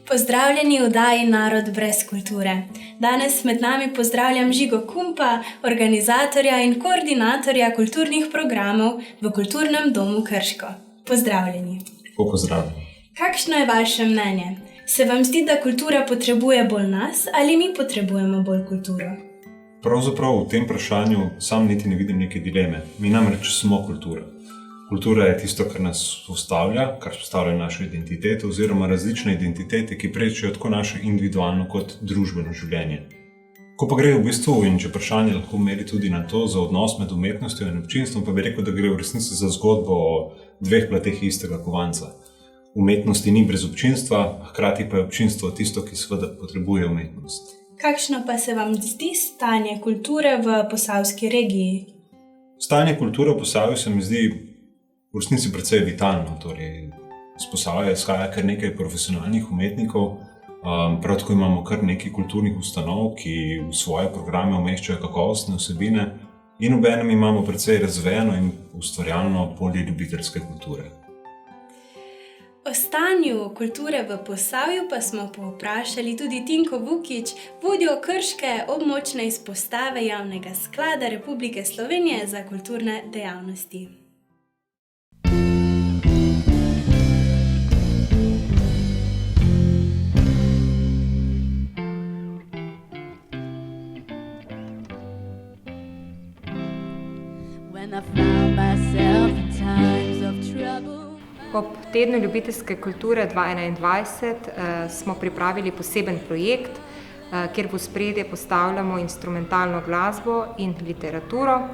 Pozdravljeni v oddaji Narod brez kulture. Danes med nami pozdravljam Žigo Kumpa, organizatorja in koordinatorja kulturnih programov v Kulturnem domu Krško. Pozdravljeni. Pozdravljeni. Kakšno je vaše mnenje? Se vam zdi, da kultura potrebuje bolj nas ali mi potrebujemo bolj kulturo? Pravzaprav v tem vprašanju sam niti ne vidim neke dileme. Mi namreč smo kultura. Kultura je tisto, kar nas ustavlja, kar postavlja našo identiteto oziroma različne identitete, ki prečijo tako naše individualno kot družbeno življenje. Ko pa gre v bistvu, in če vprašanje lahko meri tudi na to, za odnos med umetnostjo in občinstvom, pa bi rekel, da gre v resnici za zgodbo o dveh plateh istega kovanca. Umetnosti ni brez občinstva, hkrati pa je občinstvo tisto, ki seveda potrebuje umetnost. Kakšno pa se vam zdi stanje kulture v posavski regiji? Stanje kulture v Posavju se mi zdi v resnici precej vitalno. Torej, iz Posavja izhaja kar nekaj profesionalnih umetnikov, prav tako imamo kar nekaj kulturnih ustanov, ki v svoje programe umeščajo kakovostne vsebine in obenem imamo precej razvejano in ustvarjalno polje ljubiteljske kulture. O stanju kulture v Posavju pa smo povprašali tudi Tinko Vukić, vodjo krške območne izpostave Javnega sklada Republike Slovenije za kulturne dejavnosti. Ob tednu ljubiteljske kulture 2021 smo pripravili poseben projekt, kjer v ospredje postavljamo instrumentalno glasbo in literaturo.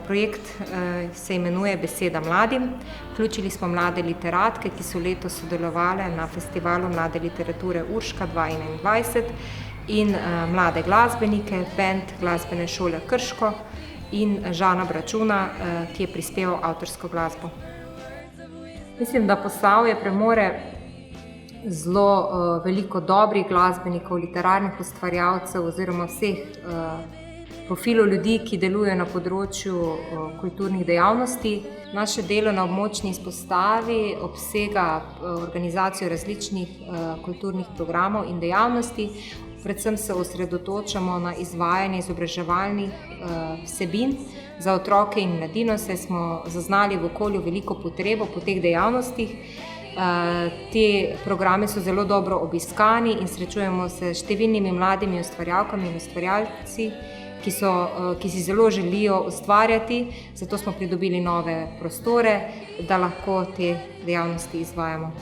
Projekt se imenuje Beseda mladim. Vključili smo mlade literatke, ki so letos sodelovale na festivalu mlade literature Urška 2021 in mlade glasbenike, bend Glasbene šole Krško in Žana Bračuna, ki je prispeval avtorsko glasbo. Mislim, da Posavje premore zelo veliko dobrih glasbenikov, literarnih ustvarjalcev oziroma vseh profilov ljudi, ki delujejo na področju kulturnih dejavnosti. Naše delo na območni izpostavi obsega organizacijo različnih kulturnih programov in dejavnosti. Predvsem se osredotočamo na izvajanje izobraževalnih vsebin za otroke in mladino, saj smo zaznali v okolju veliko potrebo po teh dejavnostih. Te programe so zelo dobro obiskani in srečujemo se s številnimi mladimi ustvarjalkami in ustvarjalci, ki si zelo želijo ustvarjati, zato smo pridobili nove prostore, da lahko te dejavnosti izvajamo.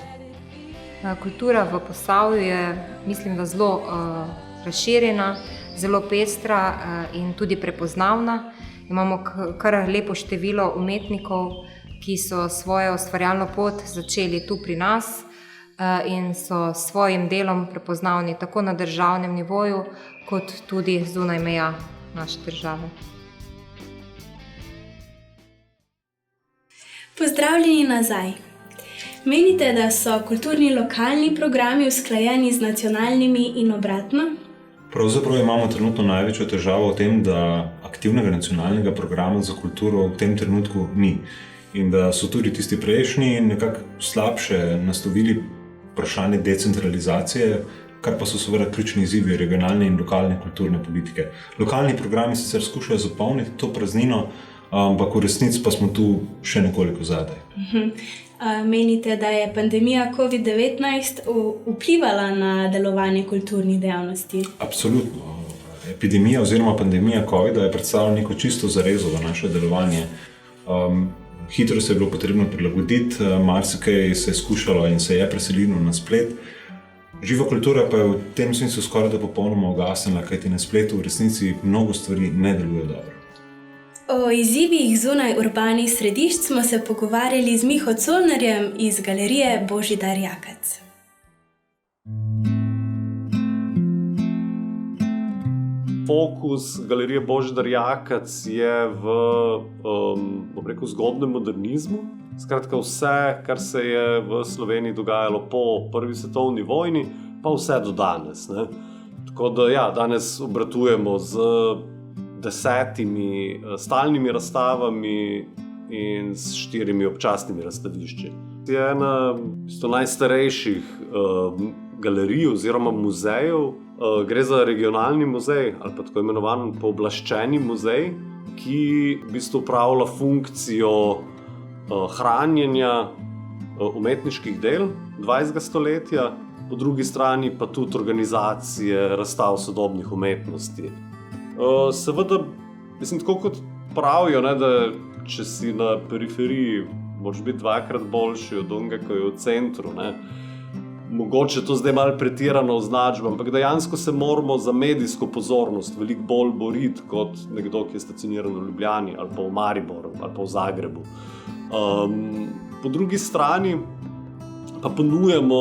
Kultura v Posavju je, mislim, da zelo razširjena, zelo pestra in tudi prepoznavna. Imamo kar lepo število umetnikov, ki so svojo ustvarjalno pot začeli tu pri nas in so s svojim delom prepoznavni tako na državnem nivoju, kot tudi zunaj meja naše države. Pozdravljeni nazaj. Menite, da so kulturni lokalni programi usklajeni z nacionalnimi in obratno? Pravzaprav imamo trenutno največjo težavo v tem, da aktivnega nacionalnega programa za kulturo v tem trenutku ni. In da so tudi tisti prejšnji nekako slabše naslovili vprašanje decentralizacije, kar pa so seveda ključni izzivi regionalne in lokalne kulturne politike. Lokalni programi sicer skušajo zapolniti to praznino, ampak v resnici pa smo tu še nekoliko zadaj. Menite, da je pandemija COVID-19 vplivala na delovanje kulturnih dejavnosti? Absolutno. Epidemija oziroma pandemija COVID-a je predstavljala neko čisto zarezo v naše delovanje. Hitro se je bilo potrebno prilagoditi, marsikaj se je skušalo in se je preselilo na splet. Živa kultura pa je v tem smislu skoraj da popolnoma ugasnila, kajti na spletu v resnici mnogo stvari ne deluje dobro. O izzivih zunaj urbanih središč smo se pogovarjali z Miho Colnerjem iz galerije Božidar Jakac. Fokus galerije Božidar Jakac je v zgodnjem modernizmu. Skratka, vse, kar se je v Sloveniji dogajalo po prvi svetovni vojni, pa vse do danes. Ne? Tako da ja, danes obratujemo z 10 stalnimi razstavami in s 4 občasnimi razstavišči. Je ena najstarejših galerij oziroma muzejev. Gre za regionalni muzej ali pa tako imenovan pooblaščeni muzej, ki v bistvu upravlja funkcijo hranjenja umetniških del 20. stoletja, po drugi strani pa tudi organizacije razstav sodobnih umetnosti. Seveda, mislim, tako kot pravijo, ne, da če si na periferiji, moraš biti dvakrat boljši od onega, ko je v centru. Ne. Mogoče to zdaj malo pretirano označba, ampak dejansko se moramo za medijsko pozornost veliko bolj boriti kot nekdo, ki je stacioniran v Ljubljani ali pa v Mariboru ali pa v Zagrebu. Po drugi strani pa ponujamo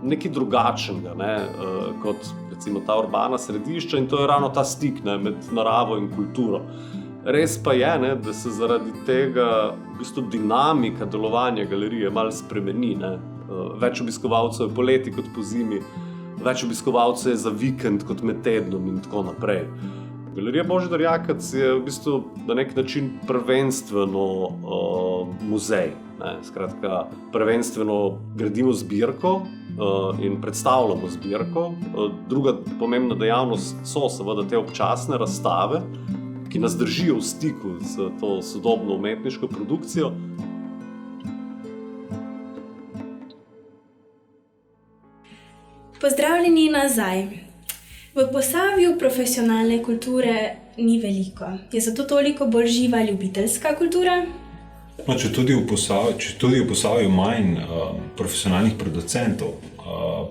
nekaj drugačnega, ne, kot recimo ta urbana središča, in to je ravno ta stik, ne, med naravo in kulturo. Res pa je, ne, da se zaradi tega v bistvu dinamika delovanja galerije malo spremeni. Ne. Več obiskovalcev je poleti kot po zimi, več obiskovalcev je za vikend kot med tednom in tako naprej. Galerija Božidar Jakac je v bistvu na nek način prvenstveno muzej. Ne. Skratka, prvenstveno gradimo zbirko in predstavljamo zbirko. Druga pomembna dejavnost so seveda te občasne razstave, ki nas držijo v stiku z to sodobno umetniško produkcijo. Pozdravljeni nazaj. V Posavju profesionalne kulture ni veliko. Je zato toliko bolj živa ljubiteljska kultura? No, če tudi v Posavju manj profesionalnih producentov,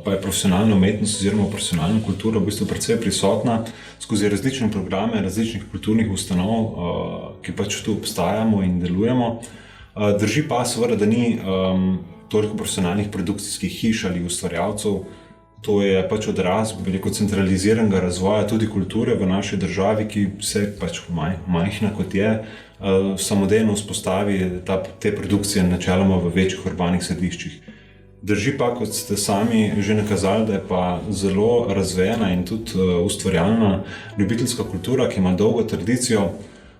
pa je profesionalna umetnost oziroma profesionalna kultura v bistvu precej prisotna skozi različne programe različnih kulturnih ustanov, ki pač tu obstajamo in delujemo. Drži pa seveda, da ni toliko profesionalnih produkcijskih hiš ali ustvarjalcev. To je pač odraz veliko centraliziranega razvoja tudi kulture v naši državi, ki se pač majhna kot je, samodejno vzpostavi te produkcije načeloma v večjih urbanih središčih. Drži pa, kot ste sami že nakazali, da je pa zelo razvejena in tudi ustvarjalna ljubiteljska kultura, ki ima dolgo tradicijo.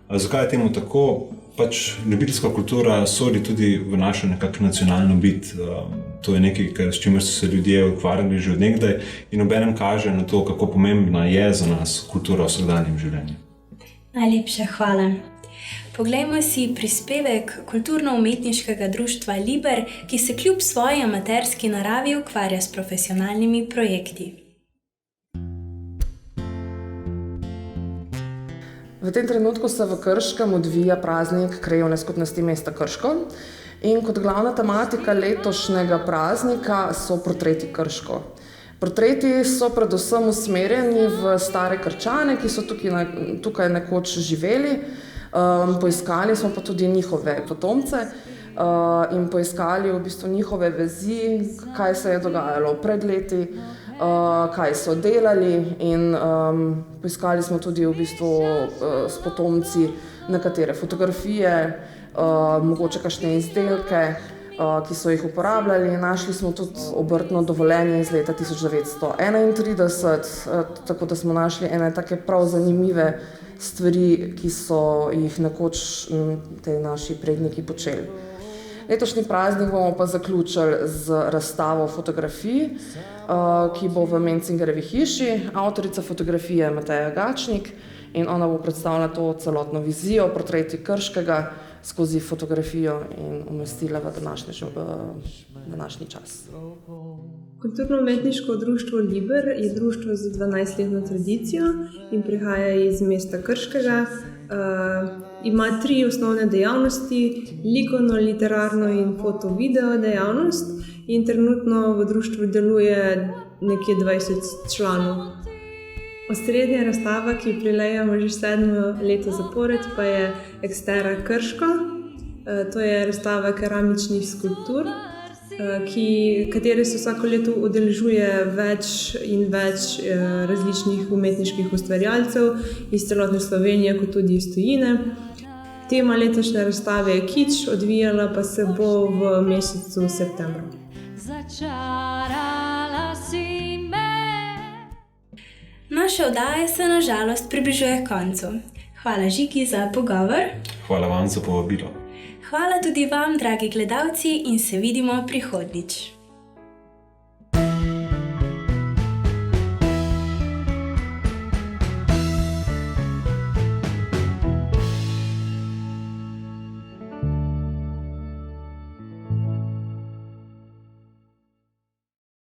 Zakaj je temu tako? Pač ljubiteljska kultura sodi tudi v našo nekako nacionalno bit. To je nekaj, s čimer so se ljudje ukvarjali že od nekdaj in obenem kaže na to, kako pomembna je za nas kultura v vsakdanjem življenju. Najlepša hvala. Poglejmo si prispevek kulturno-umetniškega društva Liber, ki se kljub svoji amaterski naravi ukvarja s profesionalnimi projekti. V tem trenutku se v Krškem odvija praznik Krajevne skupnosti mesta Krško in kot glavna tematika letošnjega praznika so portreti Krško. Portreti so predvsem usmerjeni v stare Krčane, ki so tukaj nekoč živeli. Poiskali smo pa tudi njihove potomce in poiskali v bistvu njihove vezi, kaj se je dogajalo pred leti, kaj so delali in poiskali smo tudi v bistvu s potomci nekatere fotografije, mogoče kakšne izdelke, ki so jih uporabljali. Našli smo tudi obrtno dovoljenje iz leta 1931, tako da smo našli ene take prav zanimive stvari, ki so jih nekoč te naši predniki počeli. Letošnji praznik bomo pa zaključili z razstavo fotografij, ki bo v Mencingerjevi hiši. Avtorica fotografije je Mateja Gačnik in ona bo predstavila to celotno vizijo portreti Krškega skozi fotografijo in umestila v današnji čas. Kulturno-umetniško društvo Liber je društvo z 12-letno tradicijo in prihaja iz mesta Krškega. Ima 3 osnovne dejavnosti: likovno, literarno in foto-video dejavnost, in trenutno v društvu deluje nekje 20 članov. Osrednja razstava, ki jo prilejamo že 7. leto zapored, pa je Ekstera Krško. To je razstava keramičnih skulptur, katere se vsako leto udeležuje več in več različnih umetniških ustvarjalcev iz celotne Slovenije, kot tudi iz tujine. Tema letošnje razstave je kič, odvijala pa se bo v mesecu septembru. Naša oddaja se na žalost približuje koncu. Hvala Žiki za pogovor. Hvala vam za povabilo. Hvala tudi vam, dragi gledalci, in se vidimo prihodnjič.